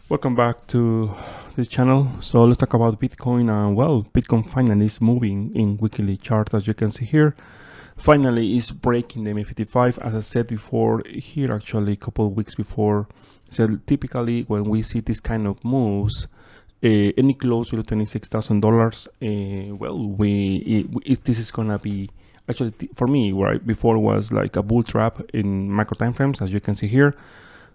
Welcome back to the channel. So let's talk about Bitcoin. Well, Bitcoin finally is moving in weekly chart, as you can see here. Finally is breaking the MA55, as I said before here, actually a couple of weeks before. So typically when we see this kind of moves, any close below $26,000, well, this is gonna be actually for me, right before was like a bull trap in macro time frames, as you can see here.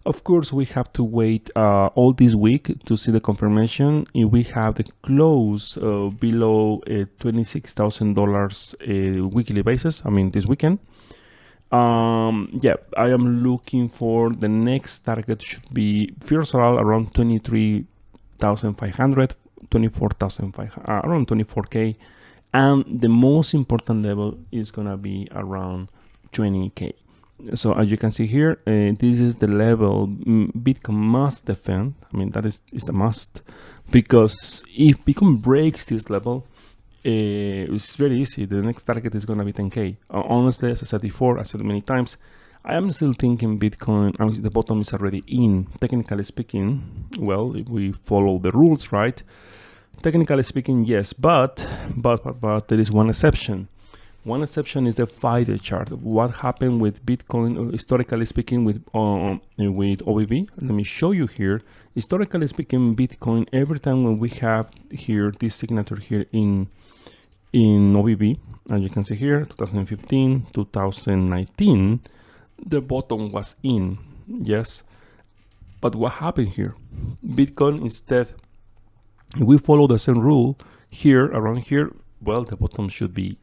Of course, we have to wait all this week to see the confirmation. If we have the close below $26,000 weekly basis, I mean this weekend. Yeah, I am looking for the next target should be first of all around 23,500, 24,500, around 24K, and the most important level is gonna be around 20K. So as you can see here, this is the level Bitcoin must defend. I mean, that is the must, because if Bitcoin breaks this level, it's very easy. The next target is going to be 10K. Honestly, as I said before, I said many times, I am still thinking Bitcoin, the bottom is already in. Technically speaking, well, if we follow the rules, right? Technically speaking, yes, but there is one exception. One exception is the 5-day chart. What happened with Bitcoin, historically speaking, with OBB? Let me show you here. Historically speaking, Bitcoin, every time when we have here this signature here in OBB, as you can see here, 2015, 2019, the bottom was in, yes. But what happened here? Bitcoin instead, if we follow the same rule here, around here, well, the bottom should be,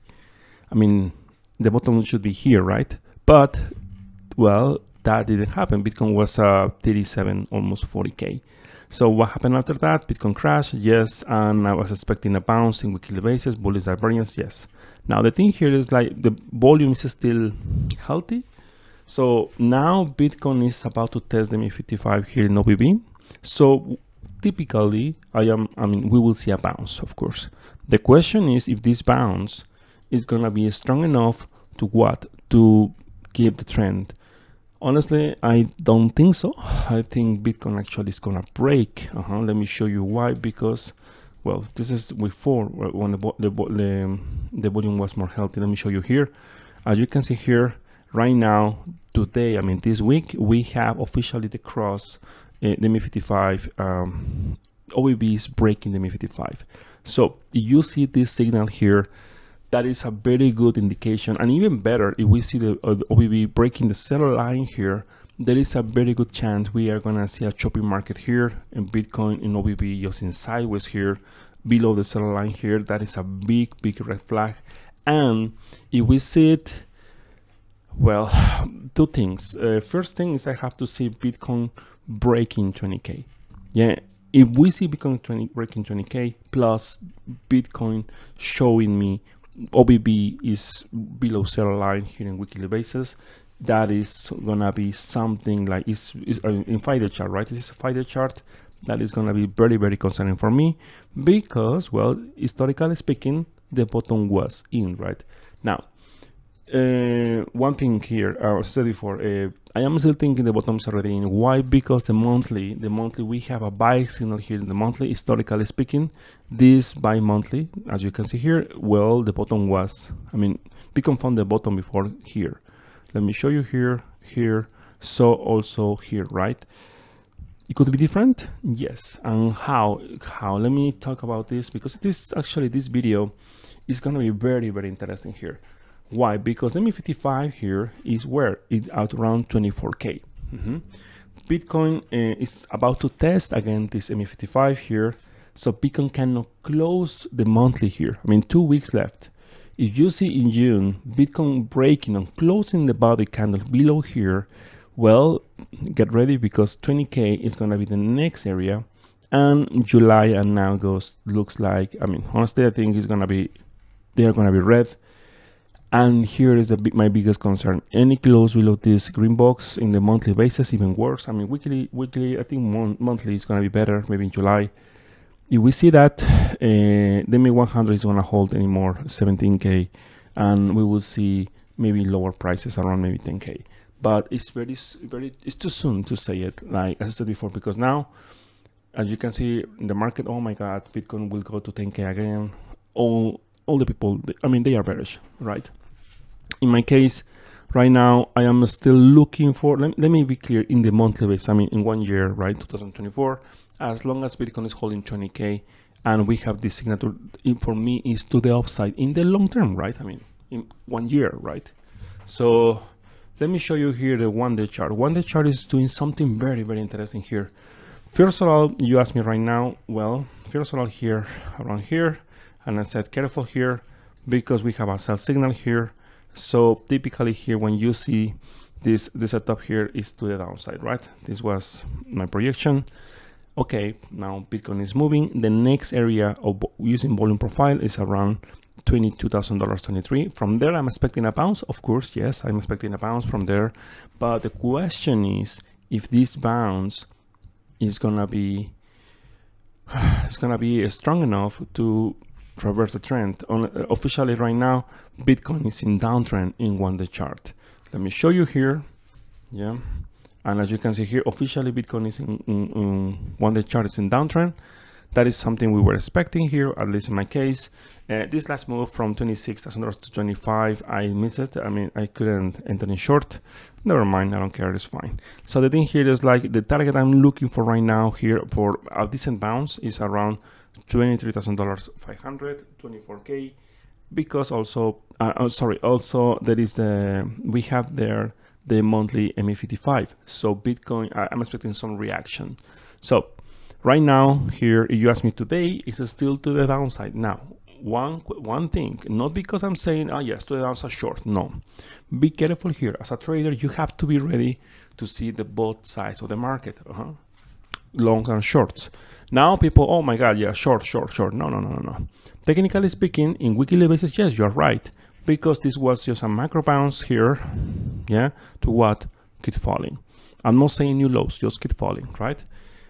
I mean, the bottom should be here, right? But, well, that didn't happen. Bitcoin was 37, almost 40K. So what happened after that? Bitcoin crashed, yes, and I was expecting a bounce in weekly basis, bullish divergence, yes. Now the thing here is like the volume is still healthy. So now Bitcoin is about to test the MA55 here in OBB. So typically, we will see a bounce, of course. The question is if this bounce is gonna be strong enough to what? To keep the trend. Honestly, I don't think so. I think Bitcoin actually is gonna break. Let me show you why. Because, well, this is before when the volume was more healthy. Let me show you here. As you can see here, right now, today, I mean this week, we have officially the cross, the MA55. OBB is breaking the MA55. So you see this signal here. That is a very good indication, and even better, if we see the OBB breaking the seller line here, there is a very good chance we are gonna see a choppy market here, and Bitcoin in OBB just in sideways here, below the seller line here. That is a big red flag. And if we see it, well, two things. First thing is I have to see Bitcoin breaking 20K. Yeah, if we see Bitcoin breaking 20K plus Bitcoin showing me OBB is below seller line here in weekly basis, that is gonna be something like in 5-day chart, right? This is a 5-day chart. That is gonna be very concerning for me, because, well, historically speaking, the bottom was in, right? Now, one thing here, I said before, I am still thinking the bottom is already in. Why? Because the monthly, we have a buy signal here in the monthly. Historically speaking, this bi-monthly, as you can see here, well, the bottom was, I mean, Bitcoin found the bottom before here. Let me show you here, so also here, right? It could be different, yes. And how? Let me talk about this, because this video is gonna be very interesting here. Why? Because the MA55 here is where it's at around 24K. Bitcoin is about to test again this MA55 here, so Bitcoin cannot close the monthly here. I mean, 2 weeks left. If you see in June Bitcoin breaking and closing the body candle below here, well, get ready, because 20K is gonna be the next area, and July and August looks like, I mean, honestly, I think they are gonna be red. And here is my biggest concern. Any close below this green box in the monthly basis, even worse. I mean, weekly, I think monthly is going to be better, maybe in July. If we see that, the MA100 is going to hold anymore, 17K, and we will see maybe lower prices around maybe 10K. But it's too soon to say it, like as I said before, because now As you can see in the market, oh my God, Bitcoin will go to 10K again. All the people, I mean, they are bearish, right? In my case, right now, I am still looking for, let me be clear, in the monthly basis, I mean, in 1 year, right, 2024, as long as Bitcoin is holding 20K and we have this signature, for me, is to the upside in the long term, right? I mean, in 1 year, right? So let me show you here the 1-day chart. 1-day chart is doing something very, very interesting here. First of all, you ask me right now, well, first of all, here, around here, and I said careful here because we have a sell signal here. So typically here, when you see this setup here is to the downside, right? This was my projection. Okay, now Bitcoin is moving. The next area of using volume profile is around $22,000, 23. From there, I'm expecting a bounce. Of course, yes, I'm expecting a bounce from there. But the question is, if this bounce is gonna be strong enough to reverse the trend. Officially right now, Bitcoin is in downtrend in 1-day chart. Let me show you here. Yeah, and as you can see here, officially Bitcoin is in 1-day chart is in downtrend. That is something we were expecting here, at least in my case. This last move from $26,000 to 25, I missed it. I mean, I couldn't enter in short. Never mind, I don't care, it's fine. So the thing here is like the target I'm looking for right now here for a decent bounce is around $23,000, 500, 24K, because also, also there is we have there the monthly MA55. So Bitcoin, I'm expecting some reaction. So right now here, if you ask me today, it's still to the downside. Now, one thing, not because I'm saying, oh yes, to the downside short, no. Be careful here. As a trader, you have to be ready to see the both sides of the market, long and shorts. Now people, oh my God, yeah, short. No. Technically speaking, in weekly basis, yes, you're right. Because this was just a macro bounce here, yeah, to what? Keep falling. I'm not saying new lows, just keep falling, right?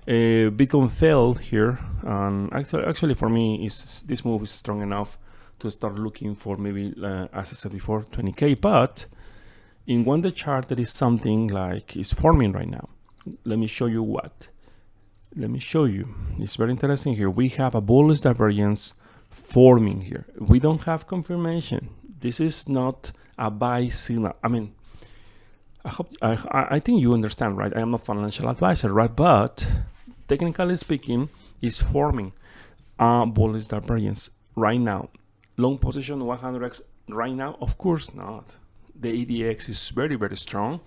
Bitcoin fell here, and actually for me, this move is strong enough to start looking for maybe, as I said before, 20K. But in 1-day chart, there is something like is forming right now. Let me show you what. Let me show you. It's very interesting here. We have a bullish divergence forming here. We don't have confirmation. This is not a buy signal. I mean, I think you understand, right? I am a financial advisor, right? But technically speaking, it's forming a bullish divergence right now. Long position 100x right now? Of course not. The ADX is very, very strong.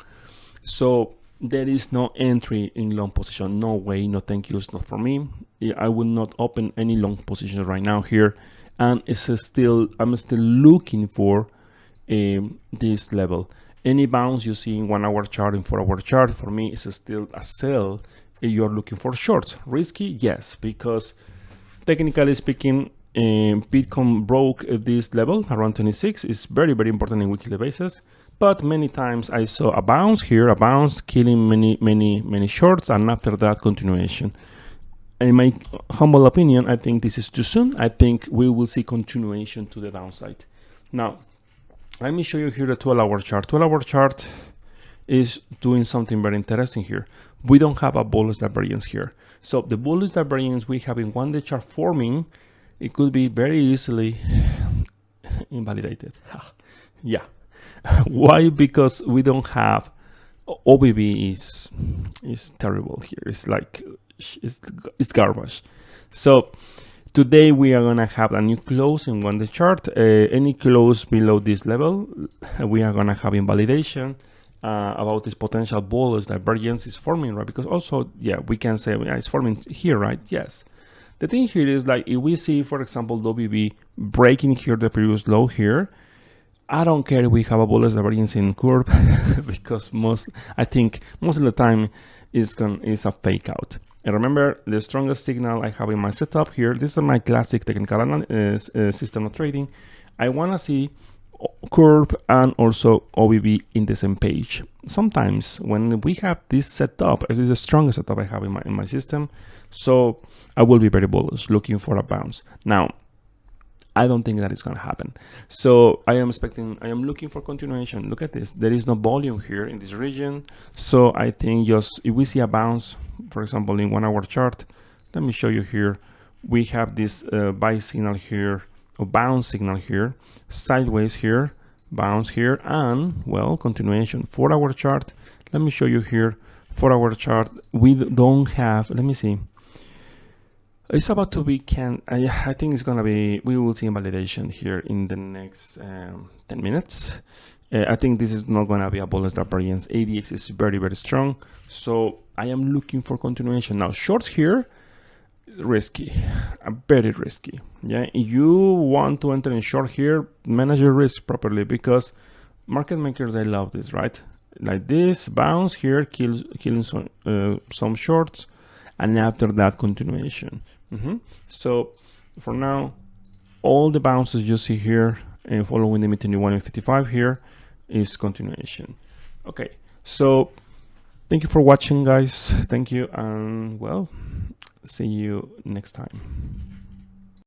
So there is no entry in long position. No way, no thank you, it's not for me. I will not open any long position right now here. And I'm still looking for this level. Any bounce you see in 1-hour chart and 4-hour chart, for me, is still a sell if you're looking for shorts. Risky, yes, because technically speaking, Bitcoin broke this level around 26. It's very, very important in weekly basis. But many times I saw a bounce here, a bounce killing many shorts, and after that continuation. In my humble opinion, I think this is too soon. I think we will see continuation to the downside. Now, let me show you here the 12-hour chart. 12-hour chart is doing something very interesting here. We don't have a bullish divergence here. So the bullish divergence we have in 1-day chart forming, it could be very easily invalidated. Yeah. Why? Because we don't have OBB is terrible here. It's like it's garbage. So today we are gonna have a new close in 1-day chart. Any close below this level, we are gonna have invalidation about this potential bullish divergence is forming, right? Because also, yeah, we can say it's forming here, right? Yes. The thing here is like if we see, for example, the OBB breaking here the previous low here. I don't care if we have a bullish divergence in curve because I think most of the time is a fake out. And remember, the strongest signal I have in my setup here, this is my classic technical system of trading. I want to see curve and also OBB in the same page. Sometimes when we have this setup, this is the strongest setup I have in my system, so I will be very bullish, looking for a bounce. Now, I don't think that is going to happen. So I am looking for continuation. Look at this. There is no volume here in this region. So I think just if we see a bounce, for example, in 1-hour chart, let me show you here. We have this buy signal here, or bounce signal here, sideways here, bounce here, and well, continuation. 4-hour chart. Let me show you here. 4-hour chart. We don't have. Let me see. It's about to be I think it's gonna be. We will see a validation here in the next 10 minutes. I think this is not gonna be a bullish variance. ADX is very, very strong, so I am looking for continuation now. Shorts here is risky, very risky. Yeah, if you want to enter in short here, manage your risk properly, because market makers, they love this, right? Like this bounce here, killing some shorts, and after that continuation. So for now, all the bounces you see here following the mid-21 and 55 here is continuation. Okay, so thank you for watching, guys. Thank you, and well, see you next time.